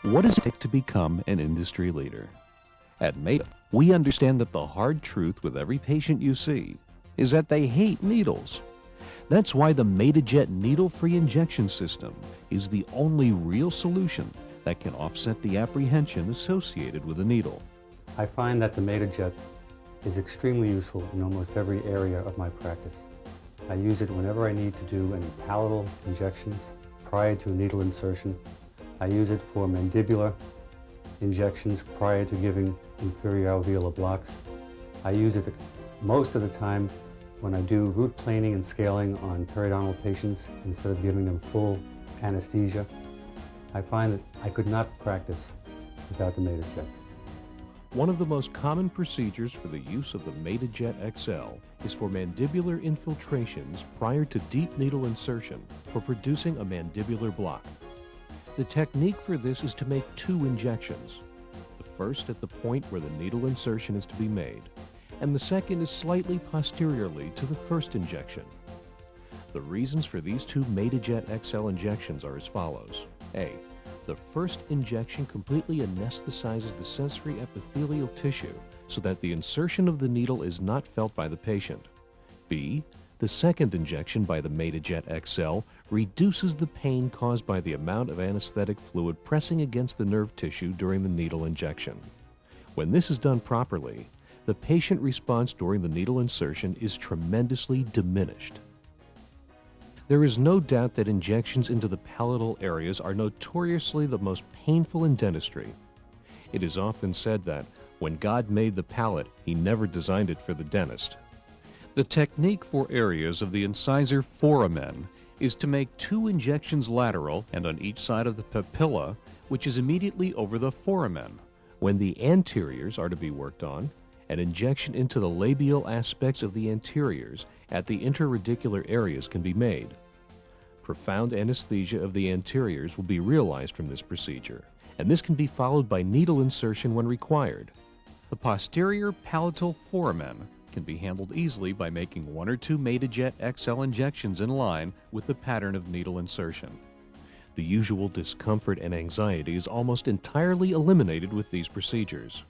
What does it take to become an industry leader? At Mada, we understand that the hard truth with every patient you see is that they hate needles. That's why the MadaJet needle-free injection system is the only real solution that can offset the apprehension associated with a needle. I find that the MadaJet is extremely useful in almost every area of my practice. I use it whenever I need to do any palatal injections prior to needle insertion. I use it for mandibular injections prior to giving inferior alveolar blocks. I use it most of the time when I do root planing and scaling on periodontal patients instead of giving them full anesthesia. I find that I could not practice without the MadaJet. One of the most common procedures for the use of the MadaJet XL is for mandibular infiltrations prior to deep needle insertion for producing a mandibular block. The technique for this is to make 2 injections, the first at the point where the needle insertion is to be made, and the second is slightly posteriorly to the first injection. The reasons for these 2 MadaJet XL injections are as follows. A. The first injection completely anesthetizes the sensory epithelial tissue so that the insertion of the needle is not felt by the patient. B. The second injection by the MadaJet XL reduces the pain caused by the amount of anesthetic fluid pressing against the nerve tissue during the needle injection. When this is done properly, the patient response during the needle insertion is tremendously diminished. There is no doubt that injections into the palatal areas are notoriously the most painful in dentistry. It is often said that when God made the palate, He never designed it for the dentist. The technique for areas of the incisor foramen is to make 2 injections lateral and on each side of the papilla, which is immediately over the foramen. When the anteriors are to be worked on, an injection into the labial aspects of the anteriors at the interradicular areas can be made. Profound anesthesia of the anteriors will be realized from this procedure, and this can be followed by needle insertion when required. The posterior palatal foramen can be handled easily by making 1 or 2 MadaJet XL injections in line with the pattern of needle insertion. The usual discomfort and anxiety is almost entirely eliminated with these procedures.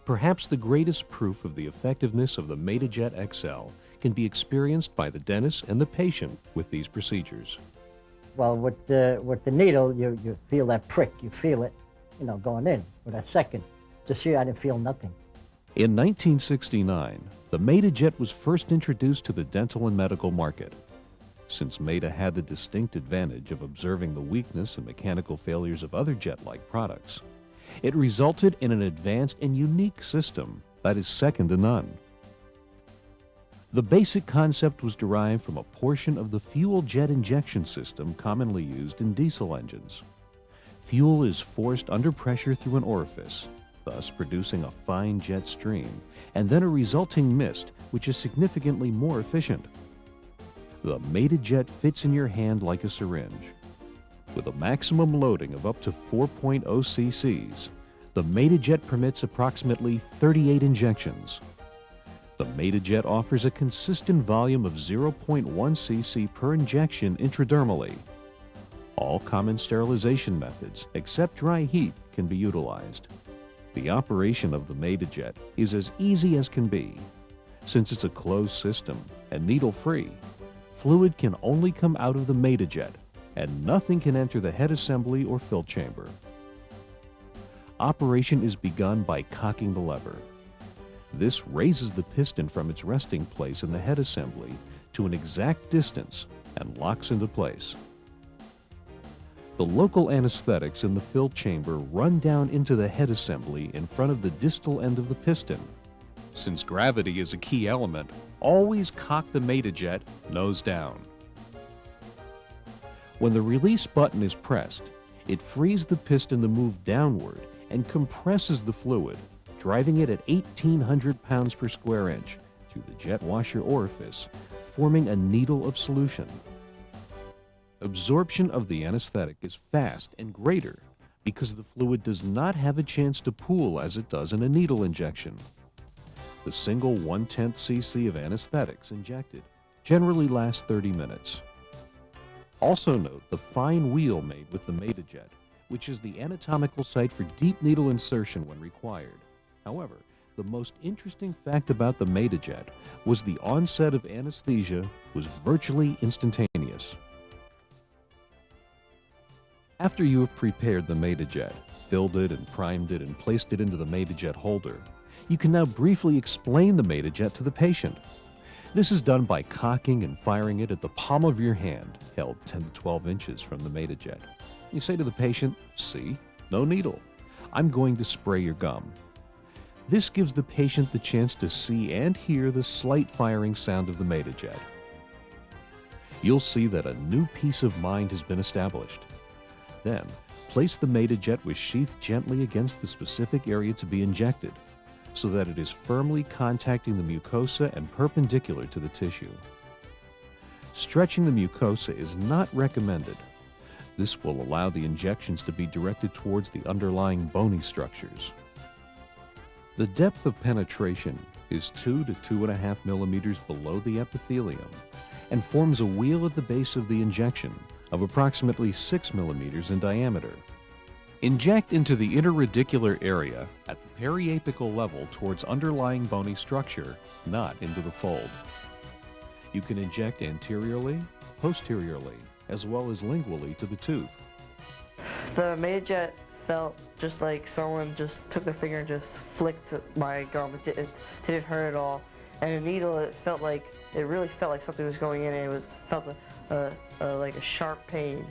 Perhaps the greatest proof of the effectiveness of the MadaJet XL can be experienced by the dentist and the patient with these procedures. Well, with the needle, you feel that prick, you feel it, going in. With that second, this year I didn't feel nothing. In 1969, the MadaJet was first introduced to the dental and medical market. Since Mada had the distinct advantage of observing the weakness and mechanical failures of other jet-like products, it resulted in an advanced and unique system that is second to none. The basic concept was derived from a portion of the fuel jet injection system commonly used in diesel engines. Fuel is forced under pressure through an orifice, thus producing a fine jet stream, and then a resulting mist, which is significantly more efficient. The MadaJet fits in your hand like a syringe. With a maximum loading of up to 4.0 cc's, the MadaJet permits approximately 38 injections. The MadaJet offers a consistent volume of 0.1 cc per injection intradermally. All common sterilization methods, except dry heat, can be utilized. The operation of the MadaJet is as easy as can be. Since it's a closed system and needle-free, fluid can only come out of the MadaJet, and nothing can enter the head assembly or fill chamber. Operation is begun by cocking the lever. This raises the piston from its resting place in the head assembly to an exact distance and locks into place. The local anesthetics in the fill chamber run down into the head assembly in front of the distal end of the piston. Since gravity is a key element, always cock the MadaJet nose down. When the release button is pressed, it frees the piston to move downward and compresses the fluid, driving it at 1,800 pounds per square inch through the jet washer orifice, forming a needle of solution. Absorption of the anesthetic is fast and greater because the fluid does not have a chance to pool as it does in a needle injection. The single 1/10 cc of anesthetics injected generally lasts 30 minutes. Also note the fine wheel made with the MadaJet, which is the anatomical site for deep needle insertion when required. However, the most interesting fact about the MadaJet was the onset of anesthesia was virtually instantaneous. After you have prepared the MadaJet, filled it and primed it and placed it into the MadaJet holder, you can now briefly explain the MadaJet to the patient. This is done by cocking and firing it at the palm of your hand, held 10 to 12 inches from the MadaJet. You say to the patient, "See, no needle. I'm going to spray your gum." This gives the patient the chance to see and hear the slight firing sound of the MadaJet. You'll see that a new peace of mind has been established. Then, place the MadaJet with sheath gently against the specific area to be injected, so that it is firmly contacting the mucosa and perpendicular to the tissue. Stretching the mucosa is not recommended. This will allow the injections to be directed towards the underlying bony structures. The depth of penetration is 2 to 2.5 millimeters below the epithelium and forms a wheel at the base of the injection of approximately 6 millimeters in diameter. Inject into the interradicular area at the periapical level towards underlying bony structure, not into the fold. You can inject anteriorly, posteriorly, as well as lingually to the tooth. The MadaJet felt just like someone just took their finger and just flicked my gum. It didn't hurt at all. And the needle, it really felt like something was going in, and felt like a sharp pain.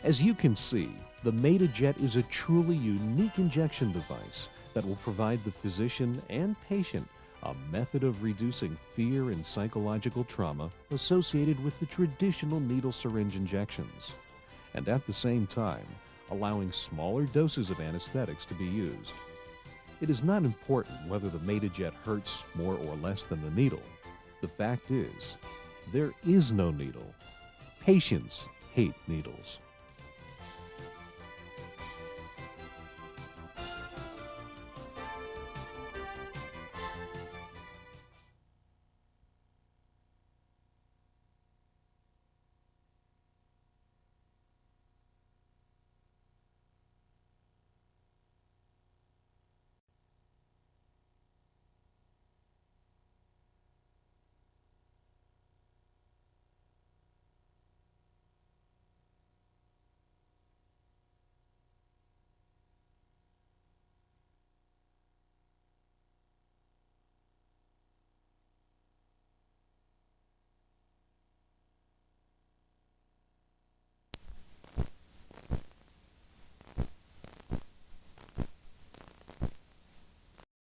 As you can see, the MadaJet is a truly unique injection device that will provide the physician and patient a method of reducing fear and psychological trauma associated with the traditional needle syringe injections, and at the same time, allowing smaller doses of anesthetics to be used. It is not important whether the MadaJet hurts more or less than the needle. The fact is, there is no needle. Patients hate needles.